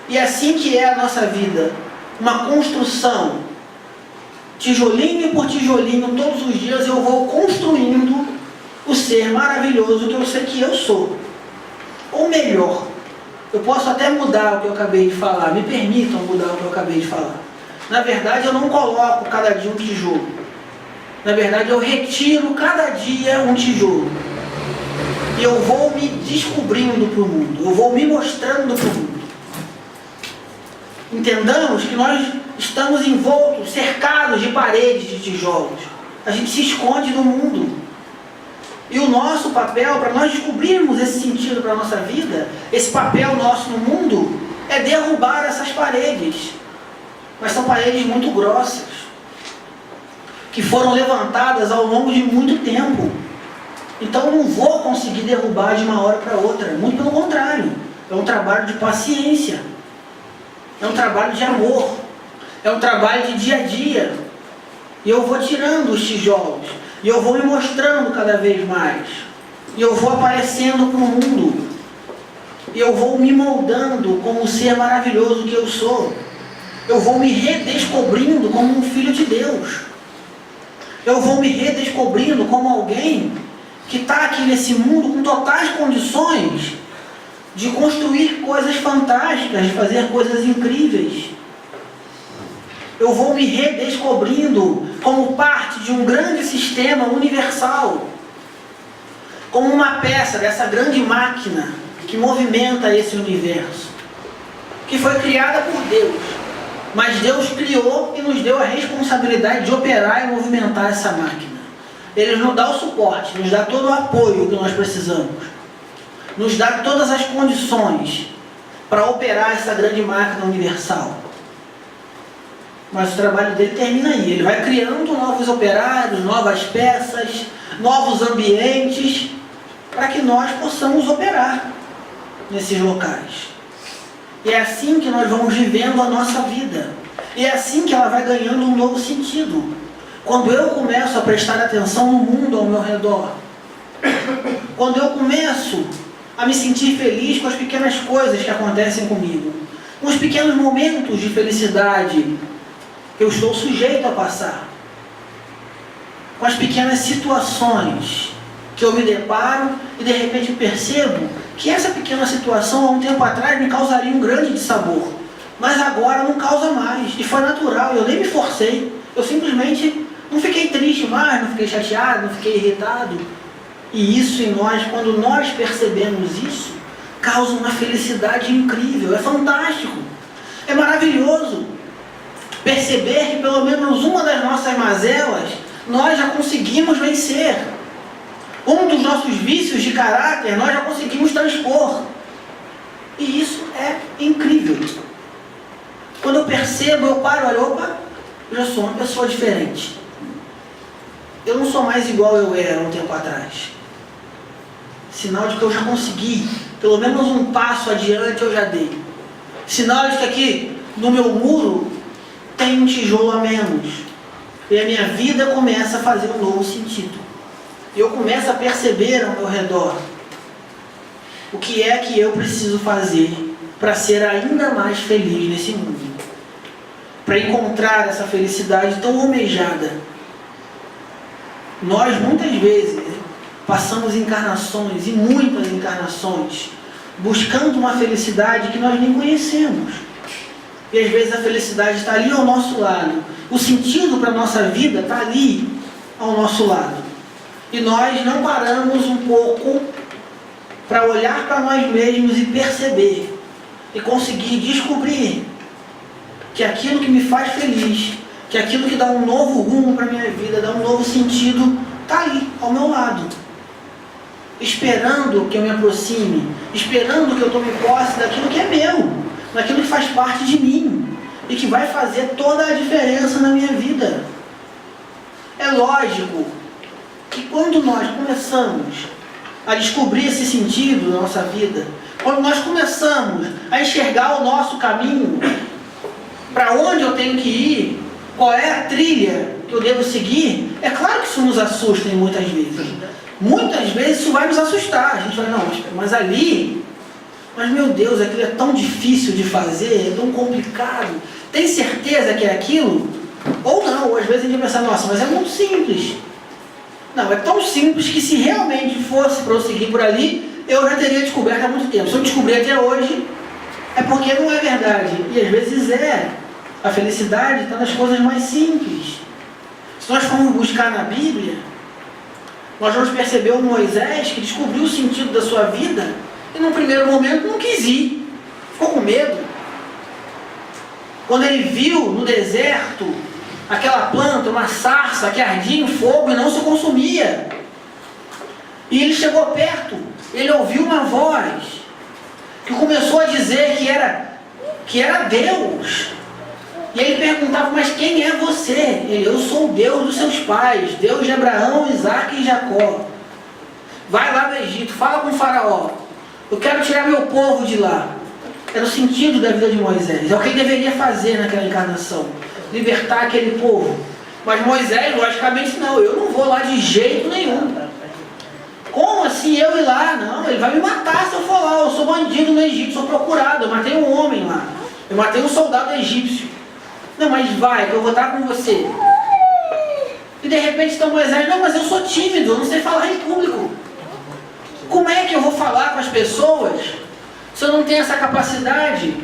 [SPEAKER 1] E é assim que é a nossa vida. Uma construção. Tijolinho por tijolinho, todos os dias eu vou construindo o ser maravilhoso que eu sei que eu sou. Ou melhor, eu posso até mudar o que eu acabei de falar. Me permitam mudar o que eu acabei de falar. Na verdade, eu não coloco cada dia um tijolo. Na verdade, eu retiro cada dia um tijolo. E eu vou me descobrindo para o mundo. Eu vou me mostrando para o mundo. Entendamos que nós estamos envoltos, cercados de paredes de tijolos. A gente se esconde no mundo. E o nosso papel, para nós descobrirmos esse sentido para a nossa vida, esse papel nosso no mundo, é derrubar essas paredes. Mas são paredes muito grossas, que foram levantadas ao longo de muito tempo. Então eu não vou conseguir derrubar de uma hora para outra. Muito pelo contrário. É um trabalho de paciência. É um trabalho de amor. É um trabalho de dia a dia. E eu vou tirando os tijolos. E eu vou me mostrando cada vez mais. E eu vou aparecendo para o mundo. E eu vou me moldando como o ser maravilhoso que eu sou. Eu vou me redescobrindo como um filho de Deus. Eu vou me redescobrindo como alguém que está aqui nesse mundo com totais condições de construir coisas fantásticas, de fazer coisas incríveis. Eu vou me redescobrindo como parte de um grande sistema universal, como uma peça dessa grande máquina que movimenta esse universo, que foi criada por Deus, mas Deus criou e nos deu a responsabilidade de operar e movimentar essa máquina. Ele nos dá o suporte, nos dá todo o apoio que nós precisamos, nos dá todas as condições para operar essa grande máquina universal. Mas o trabalho dele termina aí. Ele vai criando novos operários, novas peças, novos ambientes, para que nós possamos operar nesses locais. E é assim que nós vamos vivendo a nossa vida. E é assim que ela vai ganhando um novo sentido. Quando eu começo a prestar atenção no mundo ao meu redor, quando eu começo a me sentir feliz com as pequenas coisas que acontecem comigo, com os pequenos momentos de felicidade que eu estou sujeito a passar, com as pequenas situações que eu me deparo e de repente percebo que essa pequena situação há um tempo atrás me causaria um grande dissabor, mas agora não causa mais, e foi natural, eu nem me forcei, eu simplesmente não fiquei triste mais, não fiquei chateado, não fiquei irritado. E isso em nós, quando nós percebemos isso, causa uma felicidade incrível, é fantástico, é maravilhoso perceber que pelo menos uma das nossas mazelas nós já conseguimos vencer. Um dos nossos vícios de caráter nós já conseguimos transpor. E isso é incrível. Quando eu percebo, eu paro, olha, opa, eu já sou uma pessoa diferente. Eu não sou mais igual eu era um tempo atrás. Sinal de que eu já consegui. Pelo menos um passo adiante eu já dei. Sinal de que aqui no meu muro tem um tijolo a menos. E a minha vida começa a fazer um novo sentido. Eu começo a perceber ao meu redor o que é que eu preciso fazer para ser ainda mais feliz nesse mundo. Para encontrar essa felicidade tão almejada. Nós muitas vezes passamos encarnações, e muitas encarnações, buscando uma felicidade que nós nem conhecemos. E às vezes a felicidade está ali ao nosso lado. O sentido para a nossa vida está ali ao nosso lado. E nós não paramos um pouco para olhar para nós mesmos e perceber e conseguir descobrir que aquilo que me faz feliz, que aquilo que dá um novo rumo para a minha vida, dá um novo sentido, está ali ao meu lado. Esperando que eu me aproxime, esperando que eu tome posse daquilo que é meu, daquilo que faz parte de mim e que vai fazer toda a diferença na minha vida. É lógico que quando nós começamos a descobrir esse sentido na nossa vida, quando nós começamos a enxergar o nosso caminho, para onde eu tenho que ir, qual é a trilha que eu devo seguir, é claro que isso nos assusta muitas vezes. Muitas vezes isso vai nos assustar. A gente vai, não, mas ali, mas meu Deus, aquilo é tão difícil de fazer, é tão complicado. Tem certeza que é aquilo? Ou não, ou às vezes a gente vai pensar, nossa, mas é muito simples. Não, é tão simples que se realmente fosse para eu seguir por ali, eu já teria descoberto há muito tempo. Se eu descobrir até hoje, é porque não é verdade. E às vezes é. A felicidade está nas coisas mais simples. Se nós formos buscar na Bíblia, nós vamos perceber o Moisés que descobriu o sentido da sua vida e num primeiro momento não quis ir. Ficou com medo. Quando ele viu no deserto aquela planta, uma sarça que ardia em fogo e não se consumia. E ele chegou perto, ele ouviu uma voz que começou a dizer que era Deus. E ele perguntava, mas quem é você? Ele, eu sou o Deus dos seus pais, Deus de Abraão, Isaac e Jacó. Vai lá no Egito, fala com o faraó. Eu quero tirar meu povo de lá. Era o sentido da vida de Moisés. É o que ele deveria fazer naquela encarnação. Libertar aquele povo. Mas Moisés, logicamente, não. Eu não vou lá de jeito nenhum. Como assim eu ir lá? Não, ele vai me matar se eu for lá. Eu sou bandido no Egito, sou procurado. Eu matei um homem lá. Eu matei um soldado egípcio. Não, mas vai, que eu vou estar com você. E de repente então Moisés, não, mas eu sou tímido, eu não sei falar em público. Como é que eu vou falar com as pessoas se eu não tenho essa capacidade?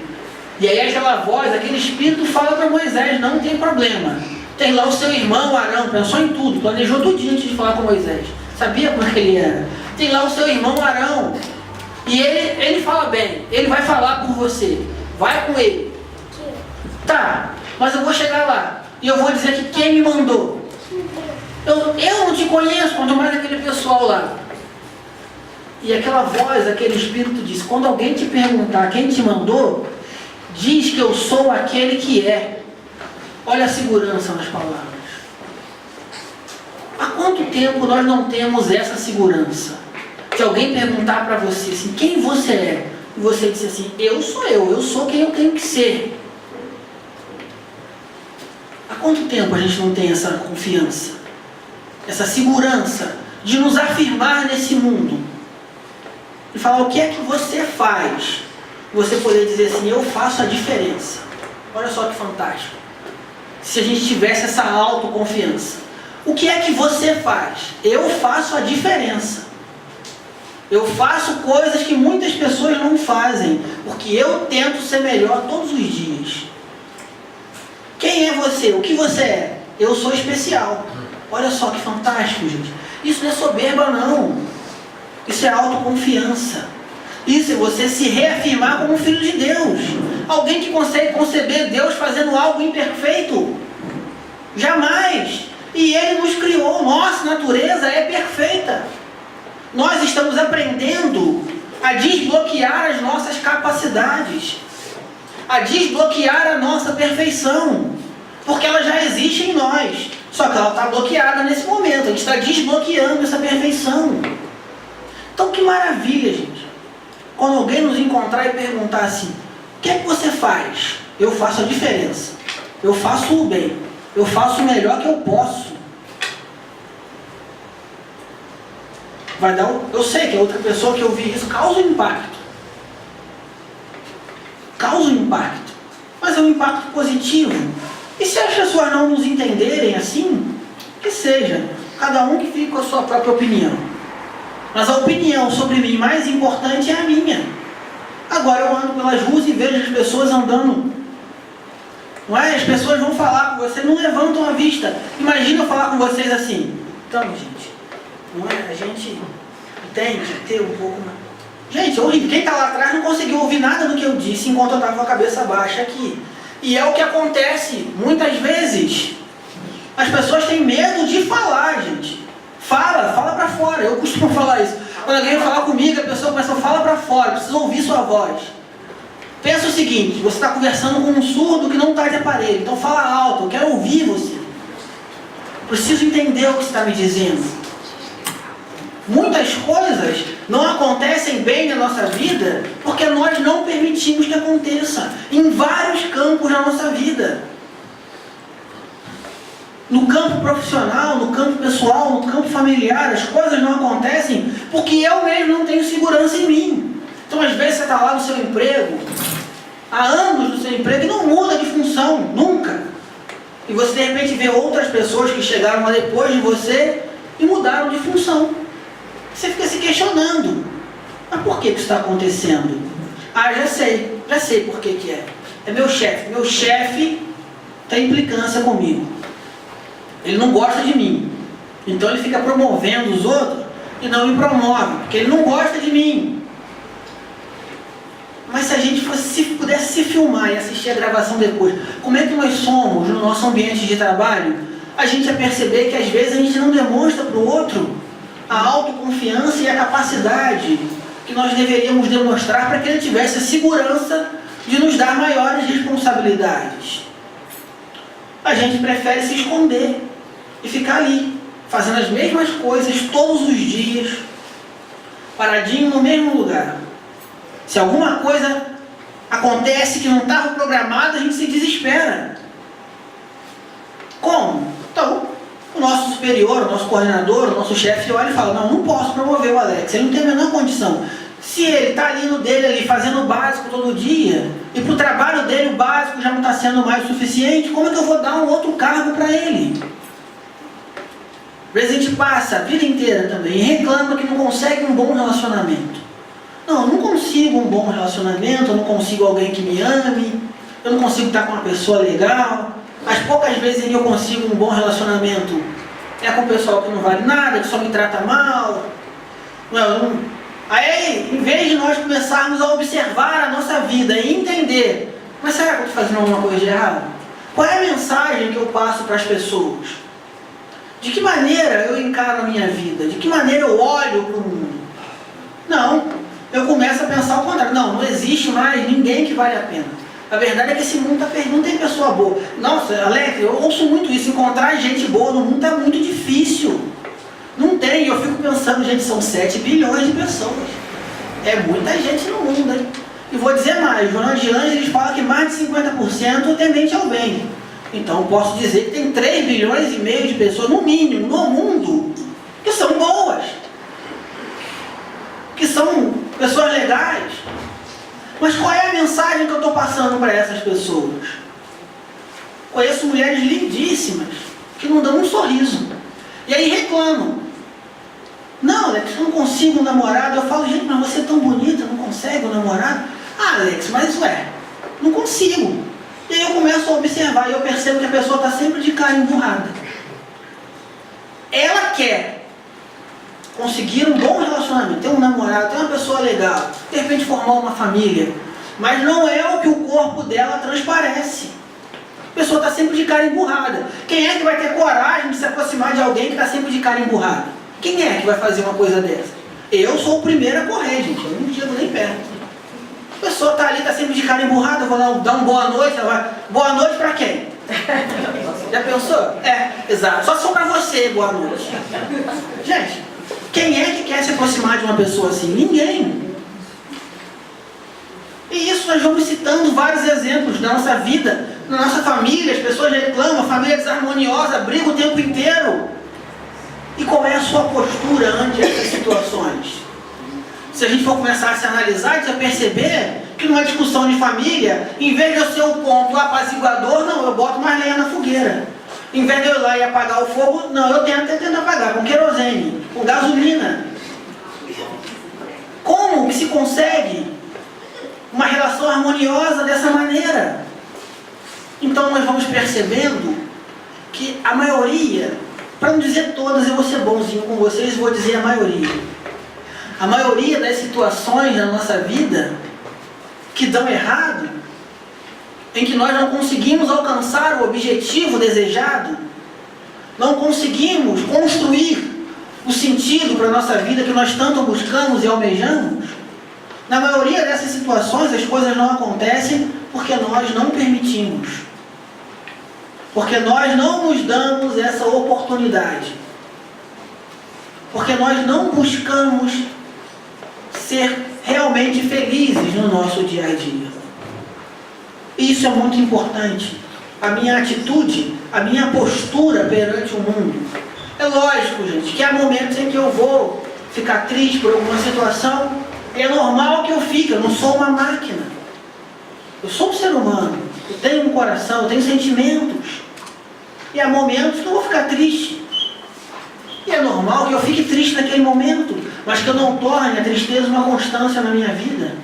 [SPEAKER 1] E aí aquela voz, aquele espírito fala para Moisés, não tem problema. Tem lá o seu irmão Arão, pensou em tudo, planejou tudinho antes de falar com Moisés. Sabia como é que ele era. Tem lá o seu irmão Arão. E ele fala bem, ele vai falar por você. Vai com ele. Tá, mas eu vou chegar lá e eu vou dizer que quem me mandou. Eu não te conheço, quanto mais aquele pessoal lá. E aquela voz, aquele espírito diz, quando alguém te perguntar quem te mandou, diz que eu sou aquele que é. Olha a segurança nas palavras. Há quanto tempo nós não temos essa segurança? Se alguém perguntar para você assim, quem você é? E você disser assim, eu sou quem eu tenho que ser. Há quanto tempo a gente não tem essa confiança? Essa segurança de nos afirmar nesse mundo? E falar o que é que você faz? Você poder dizer assim, eu faço a diferença. Olha só que fantástico. Se a gente tivesse essa autoconfiança. O que é que você faz? Eu faço a diferença. Eu faço coisas que muitas pessoas não fazem, porque eu tento ser melhor todos os dias. Quem é você? O que você é? Eu sou especial. Olha só que fantástico, gente. Isso não é soberba, não. Isso é autoconfiança. Isso é você se reafirmar como filho de Deus. Alguém que consegue conceber Deus fazendo algo imperfeito? Jamais. E Ele nos criou. Nossa natureza é perfeita. Nós estamos aprendendo a desbloquear as nossas capacidades, a desbloquear a nossa perfeição, porque ela já existe em nós, só que ela está bloqueada nesse momento. A gente está desbloqueando essa perfeição. Então que maravilha, gente. Quando alguém nos encontrar e perguntar assim, o que é que você faz? Eu faço a diferença. Eu faço o bem. Eu faço o melhor que eu posso. Vai dar eu sei que a outra pessoa que ouvir isso causa um impacto. Causa um impacto. Mas é um impacto positivo. E se as pessoas não nos entenderem assim, que seja. Cada um que fique com a sua própria opinião. Mas a opinião sobre mim mais importante é a minha. Agora eu ando pelas ruas e vejo as pessoas andando. Não é? As pessoas vão falar com você, não levantam a vista. Imagina eu falar com vocês assim. Então, gente, não é? A gente tem que ter um pouco mais. Gente, é horrível. Quem está lá atrás não conseguiu ouvir nada do que eu disse enquanto eu estava com a cabeça baixa aqui. E é o que acontece muitas vezes. As pessoas têm medo de falar, gente. Fala para fora. Eu costumo falar isso. Quando alguém vem falar comigo, a pessoa começa a falar para fora, precisa ouvir sua voz. Pensa o seguinte, você está conversando com um surdo que não está de aparelho, então fala alto, eu quero ouvir você. Preciso entender o que você está me dizendo. Muitas coisas não acontecem bem na nossa vida porque nós não permitimos que aconteça em vários campos da nossa vida. No campo profissional, no campo pessoal, no campo familiar, as coisas não acontecem porque eu mesmo não tenho segurança em mim. Então, às vezes, você está lá no seu emprego, há anos no seu emprego, e não muda de função, nunca. E você, de repente, vê outras pessoas que chegaram lá depois de você e mudaram de função. Você fica se questionando. Mas por que isso está acontecendo? Ah, já sei por que é. É meu chefe. Meu chefe tem implicância comigo. Ele não gosta de mim. Então ele fica promovendo os outros e não me promove, porque ele não gosta de mim. Mas se a gente pudesse se filmar e assistir a gravação depois, como é que nós somos no nosso ambiente de trabalho, a gente ia perceber que às vezes a gente não demonstra para o outro a autoconfiança e a capacidade que nós deveríamos demonstrar para que ele tivesse a segurança de nos dar maiores responsabilidades. A gente prefere se esconder e ficar ali, fazendo as mesmas coisas todos os dias, paradinho no mesmo lugar. Se alguma coisa acontece que não estava programada, a gente se desespera. Como? Então, o nosso superior, o nosso coordenador, o nosso chefe olha e fala, não posso promover o Alex, ele não tem a menor condição. Se ele está ali no dele, ali, fazendo o básico todo dia, e para o trabalho dele o básico já não está sendo mais o suficiente, como é que eu vou dar um outro cargo para ele? Às vezes a gente passa a vida inteira também e reclama que não consegue um bom relacionamento. Não, eu não consigo um bom relacionamento, eu não consigo alguém que me ame, eu não consigo estar com uma pessoa legal. As poucas vezes em que eu consigo um bom relacionamento é com o pessoal que não vale nada, que só me trata mal. Aí, em vez de nós começarmos a observar a nossa vida e entender, mas será que eu estou fazendo alguma coisa de errado? Qual é a mensagem que eu passo para as pessoas? De que maneira eu encaro a minha vida? De que maneira eu olho para o mundo? Não, eu começo a pensar o contrário. Não existe mais ninguém que vale a pena. A verdade é que esse mundo está perdido, não tem pessoa boa. Nossa, Alex, eu ouço muito isso, encontrar gente boa no mundo está muito difícil. Não tem, eu fico pensando, gente, são 7 bilhões de pessoas. É muita gente no mundo, hein? E vou dizer mais, o Jonas de Angeles fala que mais de 50% é tendente ao bem. Então, eu posso dizer que tem 3 bilhões e meio de pessoas, no mínimo, no mundo, que são boas. Que são pessoas legais. Mas qual é a mensagem que eu estou passando para essas pessoas? Conheço mulheres lindíssimas, que não dão um sorriso. E aí reclamam. Não, Alex, eu não consigo um namorado. Eu falo, gente, mas você é tão bonita, não consegue um namorado? Ah, Alex, mas não consigo. E aí eu começo a observar e eu percebo que a pessoa está sempre de cara emburrada. Ela quer conseguir um bom relacionamento, ter um namorado, ter uma pessoa legal, de repente formar uma família, mas não é o que o corpo dela transparece. A pessoa está sempre de cara emburrada. Quem é que vai ter coragem de se aproximar de alguém que está sempre de cara emburrada? Quem é que vai fazer uma coisa dessa? Eu sou o primeiro a correr, gente, eu não chego nem perto. A pessoa está ali, está sempre de cara emburrada, eu vou dar uma boa noite, ela vai, boa noite para quem? Já pensou? Exato, só para você, boa noite. Gente, Quem é que quer se aproximar de uma pessoa assim? Ninguém. E isso nós vamos citando vários exemplos da nossa vida, na nossa família. As pessoas reclamam, a família desarmoniosa, briga o tempo inteiro. E qual é a sua postura ante essas situações? Se a gente for começar a se analisar, a gente vai perceber que numa discussão de família, em vez de eu ser o ponto apaziguador, não, eu boto mais lenha na fogueira. Em vez de eu ir lá e apagar o fogo, não, eu tento apagar com querosene, com gasolina. Como que se consegue uma relação harmoniosa dessa maneira? Então nós vamos percebendo que a maioria, para não dizer todas, eu vou ser bonzinho com vocês e vou dizer a maioria das situações na nossa vida que dão errado, em que nós não conseguimos alcançar o objetivo desejado, não conseguimos construir o sentido para a nossa vida que nós tanto buscamos e almejamos, na maioria dessas situações as coisas não acontecem porque nós não permitimos, porque nós não nos damos essa oportunidade, porque nós não buscamos ser realmente felizes no nosso dia a dia. E isso é muito importante. A minha atitude, a minha postura perante o mundo. É lógico, gente, que há momentos em que eu vou ficar triste por alguma situação. É normal que eu fique, eu não sou uma máquina. Eu sou um ser humano. Eu tenho um coração, eu tenho sentimentos. E há momentos que eu vou ficar triste. E é normal que eu fique triste naquele momento, mas que eu não torne a tristeza uma constância na minha vida.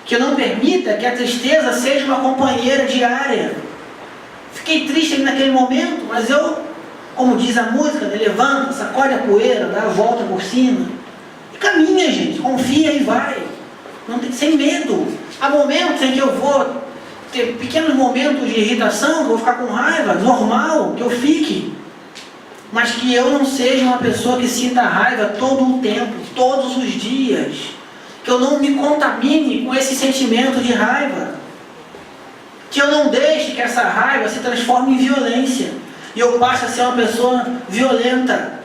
[SPEAKER 1] Que eu não permita que a tristeza seja uma companheira diária. Fiquei triste naquele momento, mas eu, como diz a música, né, levanta, sacode a poeira, dá a volta por cima. E caminha, gente, confia e vai. Não tem, sem medo. Há momentos em que eu vou ter pequenos momentos de irritação, que eu vou ficar com raiva, normal, que eu fique. Mas que eu não seja uma pessoa que sinta raiva todo o tempo, todos os dias. Que eu não me contamine com esse sentimento de raiva. Que eu não deixe que essa raiva se transforme em violência. E eu passe a ser uma pessoa violenta.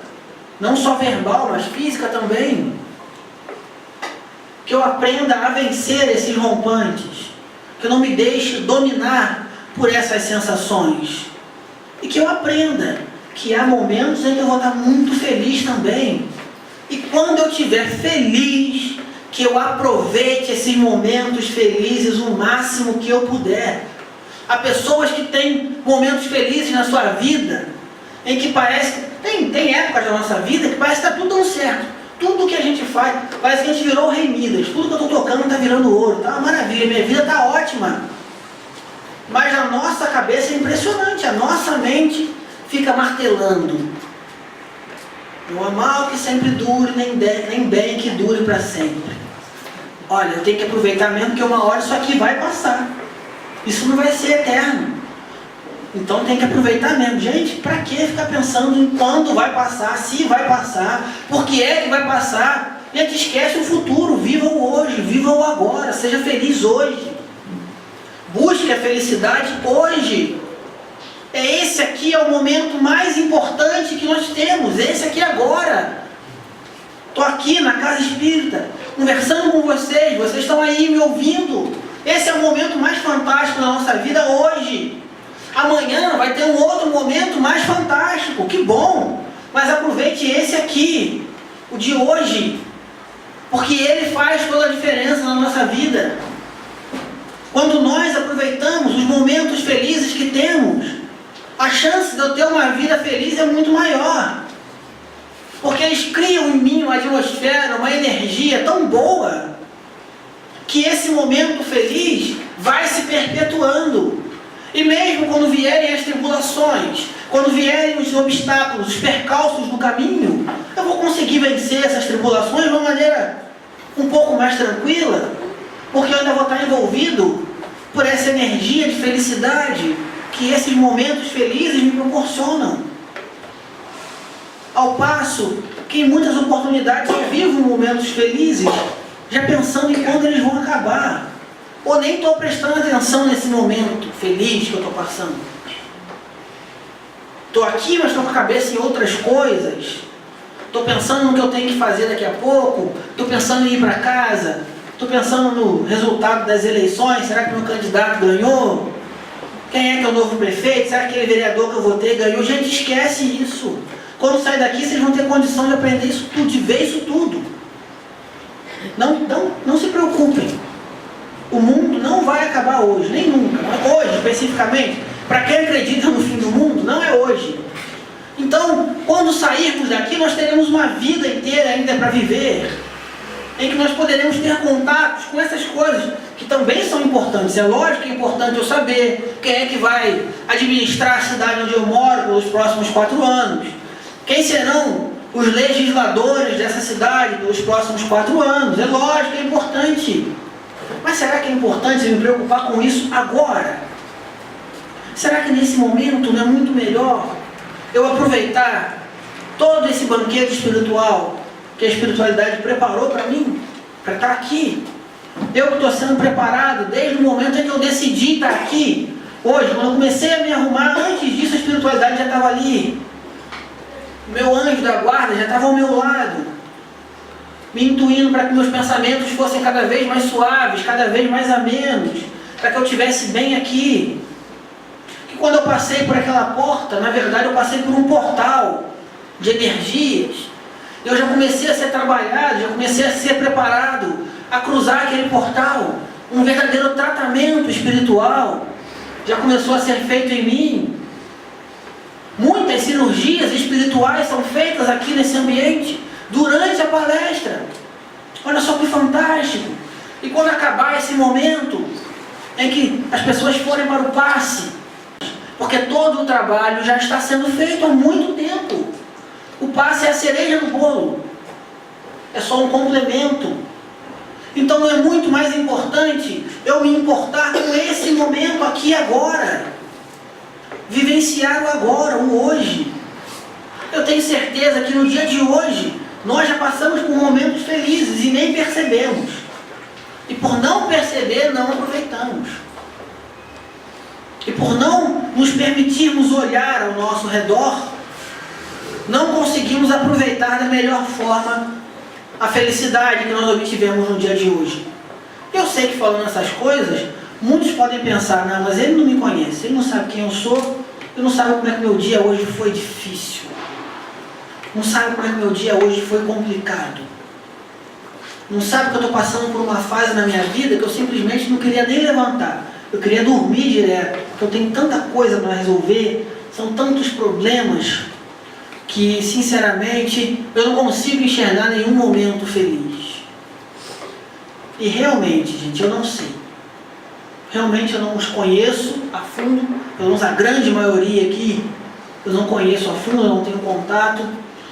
[SPEAKER 1] Não só verbal, mas física também. Que eu aprenda a vencer esses rompantes. Que eu não me deixe dominar por essas sensações. E que eu aprenda que há momentos em que eu vou estar muito feliz também. E quando eu estiver feliz, que eu aproveite esses momentos felizes o máximo que eu puder. Há pessoas que têm momentos felizes na sua vida, em que parece, tem épocas da nossa vida que parece que está tudo dando certo. Tudo que a gente faz, parece que a gente virou o Rei Midas. Tudo que eu estou tocando está virando ouro. Está uma maravilha, minha vida está ótima. Mas a nossa cabeça é impressionante, a nossa mente fica martelando. Não há mal que sempre dure, nem bem que dure para sempre. Olha, eu tenho que aproveitar mesmo, que uma hora isso aqui vai passar. Isso não vai ser eterno. Então tem que aproveitar mesmo. Gente, para que ficar pensando em quando vai passar, se vai passar, por que é que vai passar? A gente esquece o futuro. Viva o hoje, viva o agora, seja feliz hoje. Busque a felicidade hoje. Esse aqui é o momento mais importante que nós temos. Esse aqui agora. Estou aqui na casa espírita, conversando com vocês. Vocês estão aí me ouvindo. Esse é o momento mais fantástico da nossa vida hoje. Amanhã vai ter um outro momento mais fantástico. Que bom. Mas aproveite esse aqui, o de hoje. Porque ele faz toda a diferença na nossa vida. Quando nós aproveitamos os momentos felizes que temos, a chance de eu ter uma vida feliz é muito maior. Porque eles criam em mim uma atmosfera, uma energia tão boa, que esse momento feliz vai se perpetuando. E mesmo quando vierem as tribulações, quando vierem os obstáculos, os percalços do caminho, eu vou conseguir vencer essas tribulações de uma maneira um pouco mais tranquila, porque eu ainda vou estar envolvido por essa energia de felicidade que esses momentos felizes me proporcionam. Ao passo que em muitas oportunidades eu vivo momentos felizes, já pensando em quando eles vão acabar. Ou nem estou prestando atenção nesse momento feliz que eu estou passando. Estou aqui, mas estou com a cabeça em outras coisas. Estou pensando no que eu tenho que fazer daqui a pouco, estou pensando em ir para casa, estou pensando no resultado das eleições, será que meu candidato ganhou? Quem é o novo prefeito? Será que aquele vereador que eu votei ganhou? Gente, esquece isso. Quando sair daqui, vocês vão ter condição de aprender isso tudo, de ver isso tudo. Não se preocupem. O mundo não vai acabar hoje, nem nunca. Hoje, especificamente, para quem acredita no fim do mundo, não é hoje. Então, quando sairmos daqui, nós teremos uma vida inteira ainda para viver, em que nós poderemos ter contatos com essas coisas, que também são importantes. É lógico que é importante eu saber quem é que vai administrar a cidade onde eu moro pelos próximos 4 anos. Quem serão os legisladores dessa cidade pelos próximos 4 anos. É lógico que é importante. Mas será que é importante eu me preocupar com isso agora? Será que nesse momento não é muito melhor eu aproveitar todo esse banquete espiritual que a espiritualidade preparou para mim, para estar aqui? Eu que estou sendo preparado desde o momento em que eu decidi estar aqui. Hoje, quando eu comecei a me arrumar, antes disso a espiritualidade já estava ali. O meu anjo da guarda já estava ao meu lado, me intuindo para que meus pensamentos fossem cada vez mais suaves, cada vez mais amenos, para que eu estivesse bem aqui. Que quando eu passei por aquela porta, na verdade eu passei por um portal de energias. Eu já comecei a ser trabalhado, já comecei a ser preparado a cruzar aquele portal. Um verdadeiro tratamento espiritual já começou a ser feito em mim. Muitas cirurgias espirituais são feitas aqui nesse ambiente, durante a palestra. Olha só que fantástico. E quando acabar esse momento, em que as pessoas forem para o passe, porque todo o trabalho já está sendo feito há muito tempo. O passe é a cereja do bolo. É só um complemento. Então não é muito mais importante eu me importar com esse momento aqui agora. Vivenciar o agora, o hoje. Eu tenho certeza que no dia de hoje, nós já passamos por momentos felizes e nem percebemos. E por não perceber, não aproveitamos. E por não nos permitirmos olhar ao nosso redor, não conseguimos aproveitar da melhor forma a felicidade que nós obtivemos no dia de hoje. Eu sei que falando essas coisas, muitos podem pensar, não, mas ele não me conhece, ele não sabe quem eu sou, ele não sabe como é que meu dia hoje foi difícil, não sabe como é que meu dia hoje foi complicado, não sabe que eu estou passando por uma fase na minha vida que eu simplesmente não queria nem levantar, eu queria dormir direto, porque eu tenho tanta coisa para resolver, são tantos problemas, que sinceramente eu não consigo enxergar nenhum momento feliz. E realmente, gente, eu não sei. Realmente eu não os conheço a fundo, pelo menos a grande maioria aqui, eu não conheço a fundo, eu não tenho contato,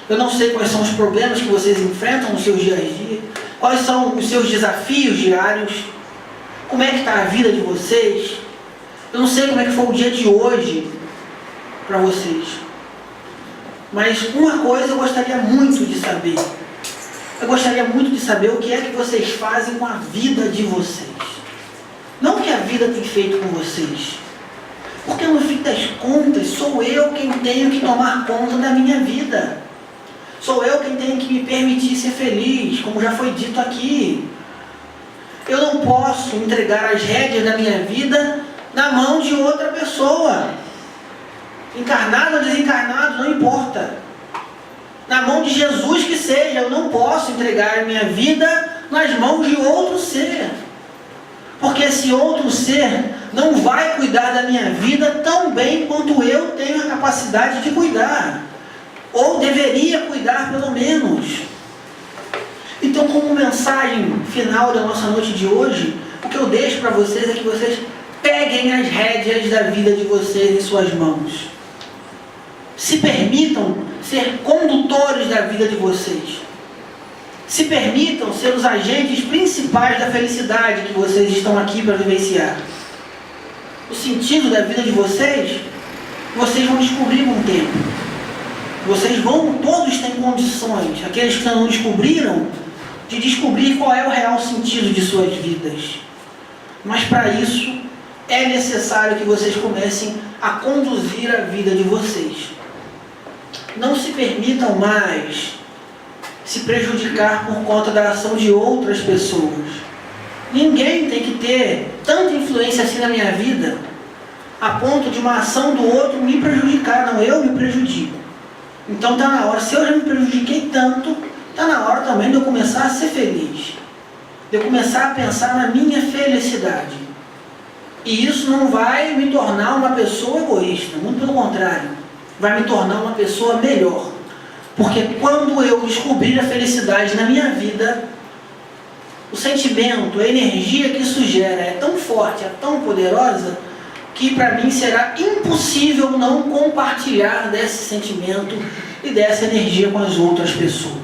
[SPEAKER 1] eu não sei quais são os problemas que vocês enfrentam no seu dia a dia, quais são os seus desafios diários, como é que está a vida de vocês, eu não sei como é que foi o dia de hoje para vocês. Mas uma coisa eu gostaria muito de saber. Eu gostaria muito de saber o que é que vocês fazem com a vida de vocês. Não o que a vida tem feito com vocês. Porque no fim das contas, sou eu quem tenho que tomar conta da minha vida. Sou eu quem tenho que me permitir ser feliz, como já foi dito aqui. Eu não posso entregar as rédeas da minha vida na mão de outra pessoa. Encarnado ou desencarnado, não importa. Na mão de Jesus que seja, eu não posso entregar a minha vida nas mãos de outro ser. Porque esse outro ser não vai cuidar da minha vida tão bem quanto eu tenho a capacidade de cuidar. Ou deveria cuidar, pelo menos. Então, como mensagem final da nossa noite de hoje, o que eu deixo para vocês é que vocês peguem as rédeas da vida de vocês em suas mãos. Se permitam ser condutores da vida de vocês. Se permitam ser os agentes principais da felicidade que vocês estão aqui para vivenciar. O sentido da vida de vocês vão descobrir com o tempo. Todos têm condições, aqueles que não descobriram, de descobrir qual é o real sentido de suas vidas. Mas para isso, é necessário que vocês comecem a conduzir a vida de vocês. Não se permitam mais se prejudicar por conta da ação de outras pessoas. Ninguém tem que ter tanta influência assim na minha vida, a ponto de uma ação do outro me prejudicar. Não, eu me prejudico. Então está na hora, se eu já me prejudiquei tanto, está na hora também de eu começar a ser feliz. De eu começar a pensar na minha felicidade. E isso não vai me tornar uma pessoa egoísta, muito pelo contrário, vai me tornar uma pessoa melhor. Porque quando eu descobrir a felicidade na minha vida, o sentimento, a energia que isso gera é tão forte, é tão poderosa, que para mim será impossível não compartilhar desse sentimento e dessa energia com as outras pessoas.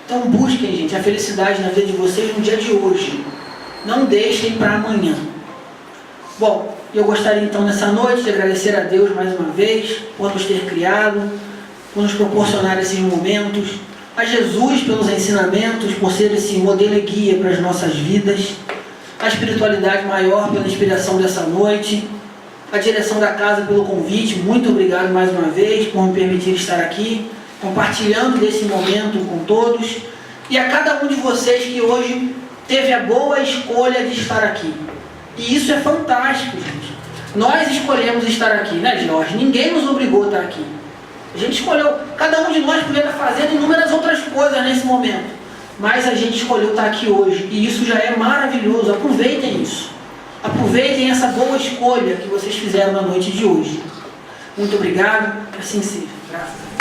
[SPEAKER 1] Então busquem, gente, a felicidade na vida de vocês no dia de hoje. Não deixem para amanhã. Bom, eu gostaria então nessa noite de agradecer a Deus mais uma vez por nos ter criado, por nos proporcionar esses momentos, a Jesus pelos ensinamentos, por ser esse modelo e guia para as nossas vidas, a espiritualidade maior pela inspiração dessa noite, a direção da casa pelo convite. Muito obrigado mais uma vez por me permitir estar aqui, compartilhando desse momento com todos, e a cada um de vocês que hoje teve a boa escolha de estar aqui. E isso é fantástico, gente. Nós escolhemos estar aqui, né, Jorge? Ninguém nos obrigou a estar aqui. A gente escolheu, cada um de nós podia estar fazendo inúmeras outras coisas nesse momento, mas a gente escolheu estar aqui hoje, e isso já é maravilhoso. Aproveitem isso. Aproveitem essa boa escolha que vocês fizeram na noite de hoje. Muito obrigado, assim seja. Graças a Deus.